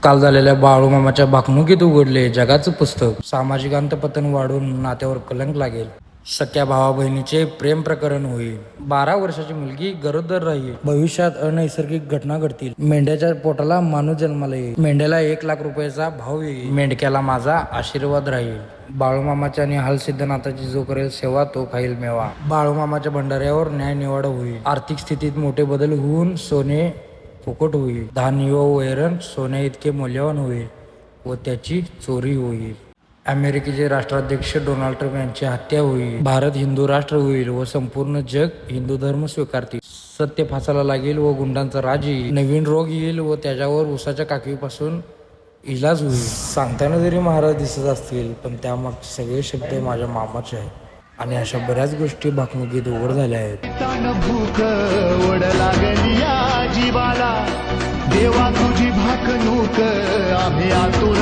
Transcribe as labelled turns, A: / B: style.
A: काल झालेल्या बाळूमामाच्या भाकणुकीत उघडले जगाचं पुस्तक. सामाजिक अंतपतन वाढून नात्यावर कलंक लागेल. सख्या भावा बहिणीचे प्रेम प्रकरण होईल. 12 वर्षाची मुलगी गरोदर राहील. भविष्यात अनैसर्गिक घटना घडतील. मेंढ्याच्या पोटाला माणूस जन्माला येईल. मेंढ्याला 1 लाख रुपयाचा भाव येईल. मेंढक्याला माझा आशीर्वाद राहील. बाळूमामाच्या निहाल सिद्धनाथाची जो करेल सेवा तो खाईल मेवा. बाळूमामाच्या भंडाऱ्यावर न्याय निवाडा होईल. आर्थिक स्थितीत मोठे बदल होऊन सोने फुकट होईल. धान्य व वैरण सोन्या इतके मौल्यवान होईल व त्याची चोरी होईल. अमेरिकेचे राष्ट्राध्यक्ष डोनाल्ड ट्रम्प यांची हत्या होईल. भारत हिंदू राष्ट्र होईल व संपूर्ण जग हिंदू धर्म स्वीकारतील. सत्य फासाला लागेल व गुंडांचा राज येईल. नवीन रोग येईल व त्याच्यावर उसाच्या काकवीपासून इलाज होईल. सांगताना जरी महाराज दिसत असतील पण त्यामागचे सगळे शब्द माझ्या मामाचे आहेत. आणि अशा बऱ्याच गोष्टी भाकणुकीत उघड झाल्या आहेत.
B: भूक ओढ लागली या जीवाला, देवा तुझी भाकणूक आम्ही आतुर